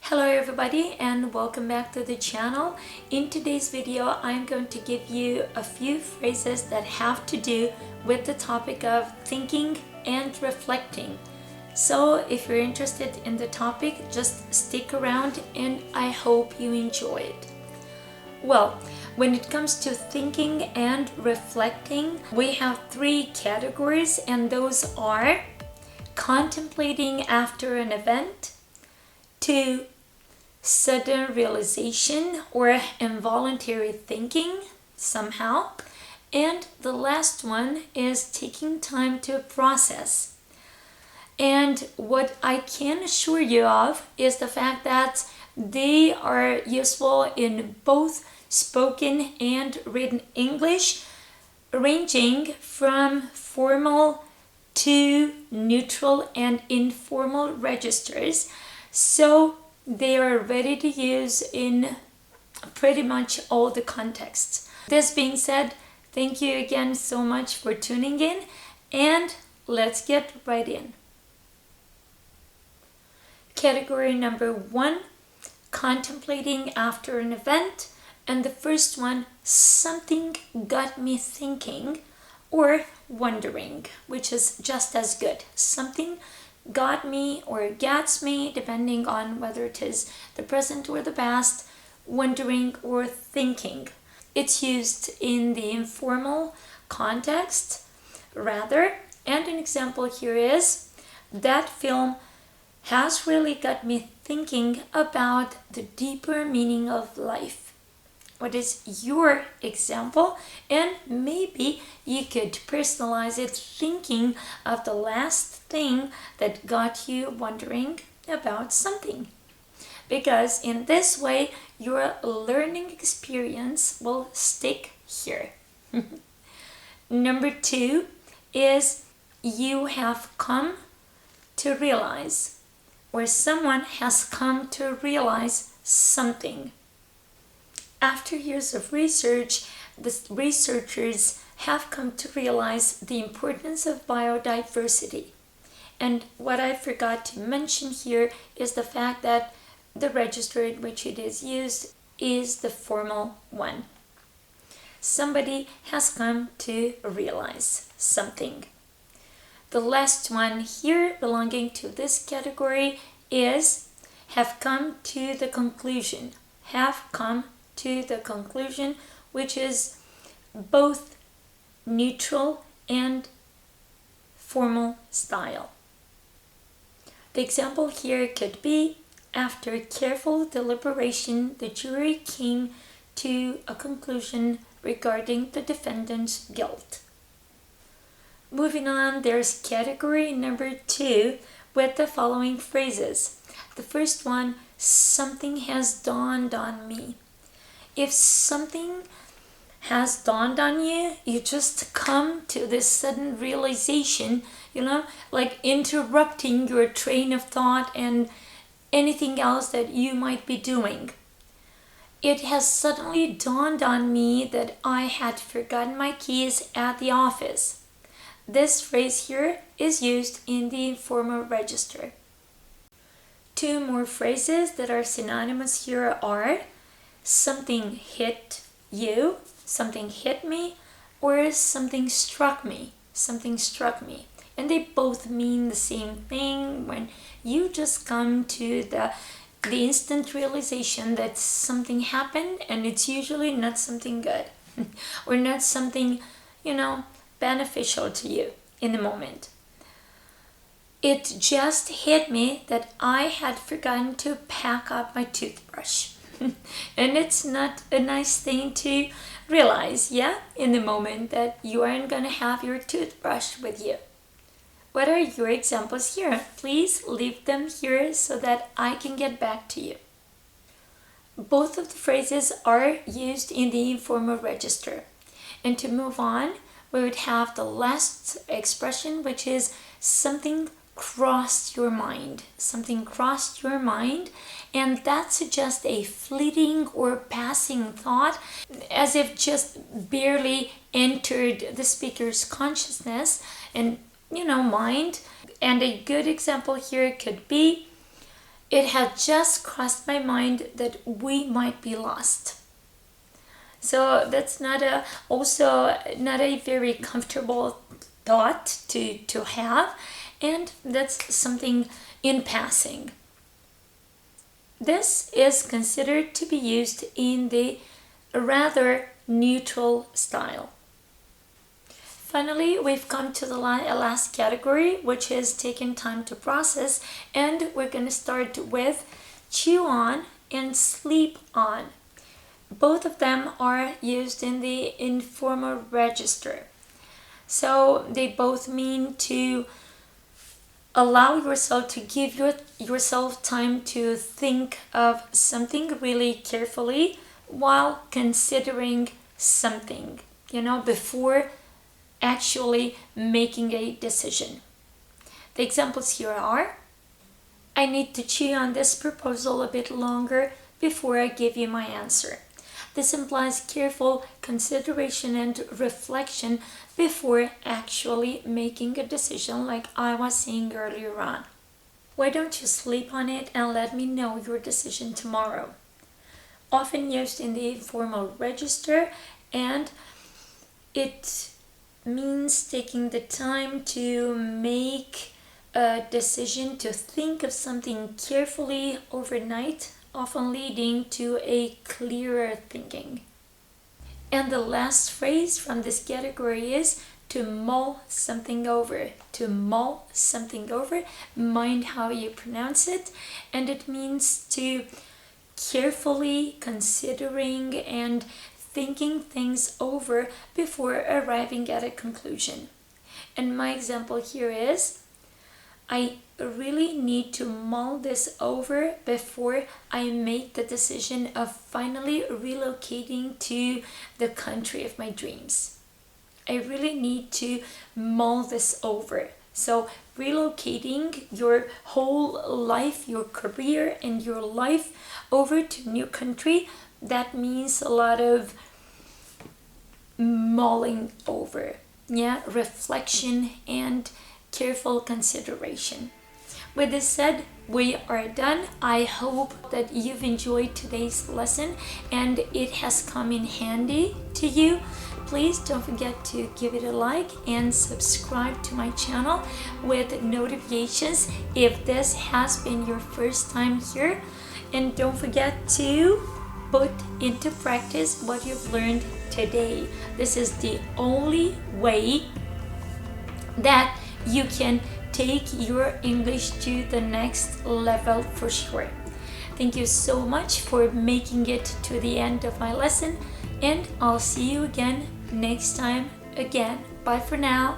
Hello everybody and welcome back to the channel. In today's video, I'm going to give you a few phrases that have to do with the topic of thinking and reflecting. So if you're interested in the topic, just stick around and I hope you enjoy it. Well, when it comes to thinking and reflecting, we have three categories, and those are contemplating after an event, 2. Sudden realization or involuntary thinking somehow, and the last one is taking time to process. And what I can assure you of is the fact that they are useful in both spoken and written English, ranging from formal to neutral and informal registers. So they are ready to use in pretty much all the contexts. This being said, thank you again so much for tuning in, and let's get right in. Category number 1, contemplating after an event, and the first one, something got me thinking or wondering, which is just as good. Something got me or gets me, depending on whether it is the present or the past, wondering or thinking. It's used in the informal context rather, and an example here is, that film has really got me thinking about the deeper meaning of life. What is your example? And maybe you could personalize it, thinking of the last thing that got you wondering about something. Because in this way, your learning experience will stick here. Number 2 is you have come to realize, or someone has come to realize something. After years of research, the researchers have come to realize the importance of biodiversity. And what I forgot to mention here is the fact that the register in which it is used is the formal one. Somebody has come to realize something. The last one here belonging to this category is have come to the conclusion. Have come to the conclusion, which is both neutral and formal style. The example here could be, after careful deliberation, the jury came to a conclusion regarding the defendant's guilt. Moving on, there's category number 2 with the following phrases. The first one, something has dawned on me. If something has dawned on you, you just come to this sudden realization, like interrupting your train of thought and anything else that you might be doing. It has suddenly dawned on me that I had forgotten my keys at the office. This phrase here is used in the informal register. 2 more phrases that are synonymous here are something hit you, something hit me, or something struck me, something struck me. And they both mean the same thing when you just come to the instant realization that something happened, and it's usually not something good or not something, beneficial to you in the moment. It just hit me that I had forgotten to pack up my toothbrush. And it's not a nice thing to realize, in the moment that you aren't going to have your toothbrush with you. What are your examples here? Please leave them here so that I can get back to you. Both of the phrases are used in the informal register. And to move on, we would have the last expression, which is something crossed your mind. Something crossed your mind, and that suggests a fleeting or passing thought, as if just barely entered the speaker's consciousness and mind. And a good example here could be, it had just crossed my mind that we might be lost. So that's also not a very comfortable thought to have, and that's something in passing. This is considered to be used in the rather neutral style. Finally, we've come to the last category, which is taking time to process, and we're going to start with chew on and sleep on. Both of them are used in the informal register. So they both mean to allow yourself to give yourself time to think of something really carefully while considering something, before actually making a decision. The examples here are: I need to chew on this proposal a bit longer before I give you my answer. This implies careful consideration and reflection before actually making a decision, like I was saying earlier on. Why don't you sleep on it and let me know your decision tomorrow? Often used in the informal register, and it means taking the time to make a decision, to think of something carefully overnight, often leading to a clearer thinking. And the last phrase from this category is to mull something over. To mull something over, mind how you pronounce it, and it means to carefully considering and thinking things over before arriving at a conclusion. And my example here is: I really need to mull this over before I make the decision of finally relocating to the country of my dreams. I really need to mull this over. So relocating your whole life, your career and your life over to a new country, that means a lot of mulling over, reflection and careful consideration. With this said, we are done. I hope that you've enjoyed today's lesson and it has come in handy to you. Please don't forget to give it a like and subscribe to my channel with notifications if this has been your first time here. And don't forget to put into practice what you've learned today. This is the only way that you can take your English to the next level for sure. Thank you so much for making it to the end of my lesson, and I'll see you again next time again. Bye for now.